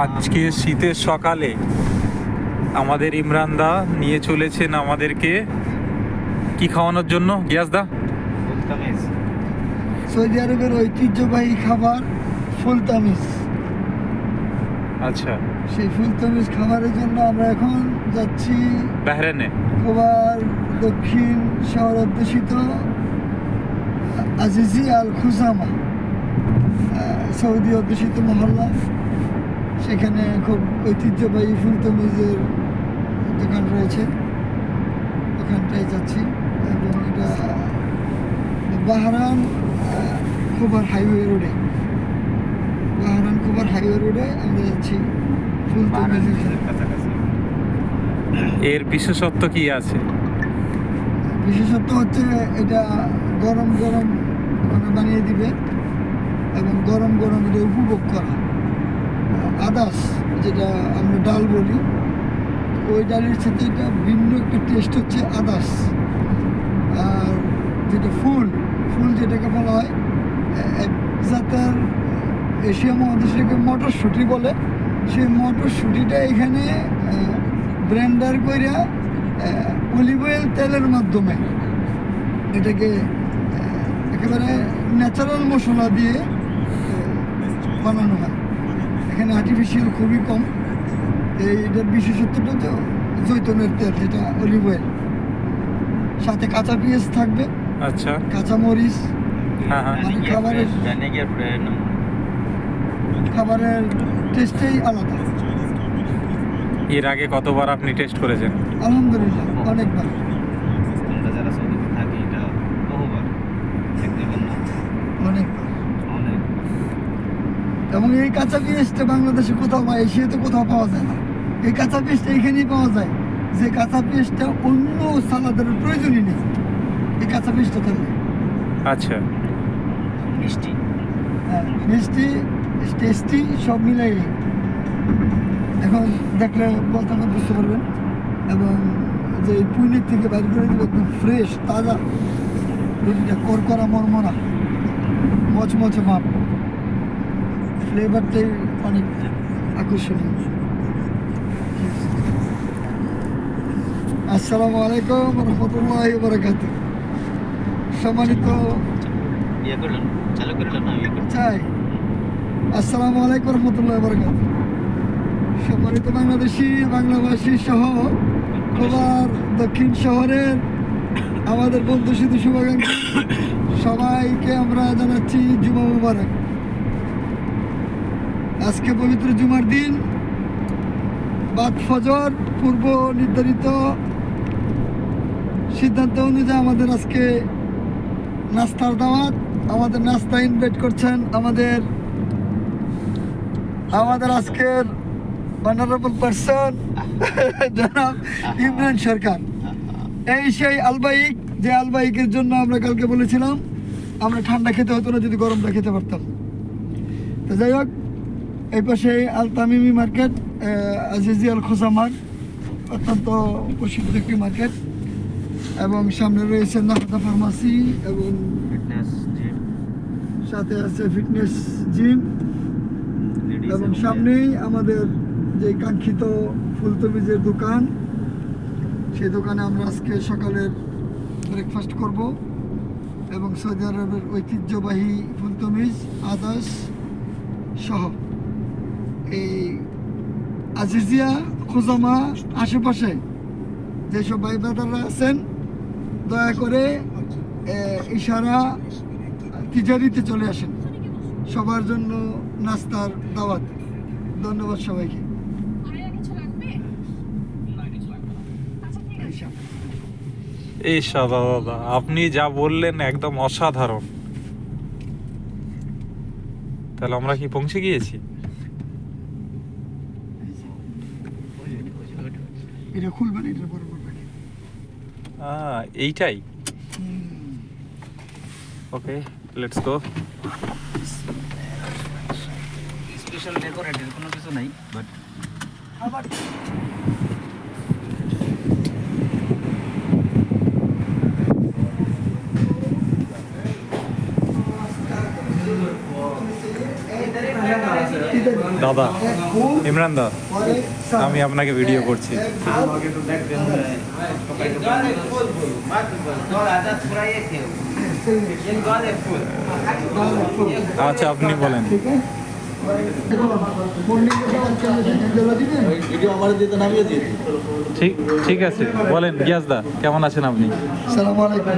আজকে শীতের সকালে আমাদের ইমরান দা নিয়ে চলেছেন আমাদেরকে কি খাওয়ানোর জন্য? গিয়াস দা, সৌদি আরবের ঐতিহ্যবাহী খাবার ফুলতামিজ। আচ্ছা, সেই ফুলতামিজ খাবারের জন্য আমরা এখন যাচ্ছি বাহরাইনে। খোবার দক্ষিণ শহর অধ্যুষিত আজিজি আল খুজামা, সৌদি অধ্যুষিত মহল্লা। সেখানে খুব ঐতিহ্যবাহী ফুলতামিজের দোকান রয়েছে, ওখানটায় যাচ্ছি। এবং এটা বাহরান খোবার হাইওয়ে রোডে, বাহরান খোবার হাইওয়ে রোডে আমরা যাচ্ছি ফুলতামিজের কাছাকাছি। এর বিশেষত্ব কি আছে? বিশেষত্ব হচ্ছে এটা গরম গরম ওখানে বানিয়ে দিবে এবং গরম গরম এটা উপভোগ করা। আদাস যেটা আমরা ডাল বলি, ওই ডালের সাথে এটা ভিন্ন একটা টেস্ট হচ্ছে আদাস। আর যেটা ফুল যেটাকে বলা হয় এক জাতের এশিয়া মহাদেশকে মটরশুঁটি বলে, সেই মটরশুঁটিটা এখানে ব্লেন্ডার কইরা অলিভ অয়েল তেলের মাধ্যমে এটাকে একেবারে ন্যাচারাল মশলা দিয়ে বানানো হয়। এখানে আর্টিফিশিয়াল খুবই কম। এইটার বিশেষত্বটা তো জৈতুনের তেল, যেটা অলিভ অয়েল, সাথে কাঁচা পেঁয়াজ থাকবে, আচ্ছা, কাঁচা মরিচ। হ্যাঁ হ্যাঁ, মানে খাবারের টেস্টেই আলাদা। এর আগে কতবার আপনি টেস্ট করেছেন? আলহামদুলিল্লাহ অনেকবার। আমরা যারা সৌদিতে থাকি এটা বহুবার, একদিন না অনেকবার। অনেক। এবং এই কাঁচা পেঁয়াজটা বাংলাদেশে কোথাও বা এশিয়াতে কোথাও পাওয়া যায় না। এই কাঁচা পেঁয়াজটা এখানেই পাওয়া যায়, যে কাঁচা পেঁয়াজটা অন্য সালাদের প্রয়োজনই নেই এই কাঁচা পেঁয়াজটা থাকলে। আচ্ছা, মিষ্টি, হ্যাঁ, মিষ্টি টেস্টি সব মিলাই এখন দেখলে বলতে আমার বুঝতে পারবেন। এবং যে পুইনের থেকে বাইর করে দেবে একদম ফ্রেশ তাজা রুটিটা, করকরা মরমরা মচমচে মাপ, ফ্লেভারটাই অনেক আকর্ষণীয়। আসসালামু আলাইকুম রহমতুল্লাহি ওয়া বারাকাতুহু। সম্মানিত ইয়ে করলেন, চালু করলেন না? ইয়ে করছেন। চাই আসসালামু আলাইকুম রহমতুল্লাহি ওয়া বারাকাতুহু। সম্মানিত বাংলাদেশি, বাংলাভাষী সহ খোবার দক্ষিণ শহরের আমাদের বন্ধু শুধু শুভাকাঙ্ক্ষী সবাইকে আমরা জানাচ্ছি জুমা মুবারক। আজকে পবিত্র জুমার দিন, বাদ ফজর পূর্ব নির্ধারিত সিদ্ধান্ত অনুযায়ী আমাদের আজকে নাস্তার দাওয়াত। আমাদের নাস্তা ইনভাইট করছেন আমাদের আজকের অনারেবল পারসন জনাব ইমরান সরকার। এই সেই আলবাইক, যে আলবাইকের জন্য আমরা কালকে বলেছিলাম আমরা ঠান্ডা খেতে হতো না যদি গরমটা খেতে পারতাম। তো যাই হোক, এই পাশে আল তামিমি মার্কেট, আজিজি আল খুজামার অত্যন্ত প্রসিদ্ধ একটি মার্কেট, এবং সামনে রয়েছে নাহদা ফার্মাসি এবং ফিটনেস জিম, সাথে আছে ফিটনেস জিম, এবং সামনেই আমাদের যে কাঙ্ক্ষিত ফুলতামিজের দোকান, সেই দোকানে আমরা আজকে সকালের ব্রেকফাস্ট করব। এবং সৌদি আরবের ঐতিহ্যবাহী ফুলতামিজ আদাস সহ এই আজিজিয়া খুজামা আশেপাশে যেসব ভাই ব্রাদাররা আছেন, দয়া করে ইশারা তিজারিতে চলে আসেন। সবার জন্য নাস্তার দাওয়াত। ধন্যবাদ সবাইকে। এই সাদা দাদা, আপনি যা বললেন একদম অসাধারণ। তাহলে আমরা কি পৌঁছে গিয়েছি? এটা খুলবেন, এটার পরে বলবেন। এইটাই ওকে, লেটস গো। স্পেশাল ডেকোরেটের কোনো কিছু নাই, বাট আবার দাও দাদা ইমরান দা পরে সালাম। আমি আপনাকে ভিডিও করছি এক হাত, আমাকে একটু দেখবেন গালে ফুল। আচ্ছা আপনি বলেন ঠিক আছে মর্নিং দিবেন ভিডিও আমার দিতে নামিয়ে দিয়ে ঠিক ঠিক আছে বলেন গিয়াস দা কেমন আছেন আপনি আসসালামু আলাইকুম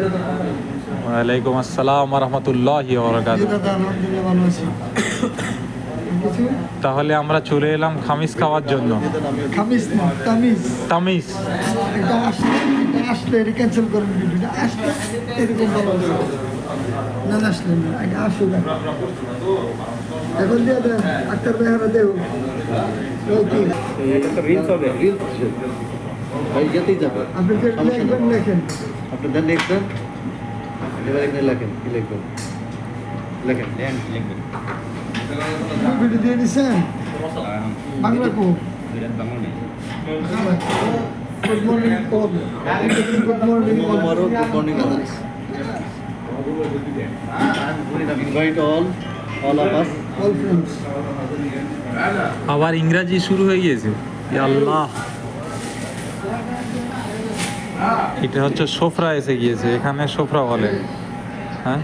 ওয়ালাইকুম আসসালাম রহমতুল্লাহি জি ওয়াবারাকাতুহু দাদা আলহামদুলিল্লাহ ভালো আছি কিছু তাহলে আমরা চলে এলাম খামিস খাওয়ার জন্য খামিস না তামিজ তামিজ এটা আসলে এটা ক্যান্সেল করেন ভিডিওটা আসলে এরকম ভালো হবে না না আসলে না এটা আসলে এখন দিয়ে দেন আক্তার বেহারা দেও ওকে এটা তো রিলস হবে ভাই যেতেই যাবে আপনি যে লিখবেন লেখেন আপনি দেন লিখবেন এবার এখানে লেখেন কি লিখবেন লেখেন লিখবেন ভিডিও দিয়ে দিচ্ছেন বাংলা কো বিরাট বাংলা নেই good morning code good morning tomorrow good morning others invite all of us all friends আবার ইংরাজি শুরু হয়ে গিয়েছে ইয়া আল্লাহ এটা হচ্ছে সোফরা এসে গিয়েছে এখানে সোফরা বলে হ্যাঁ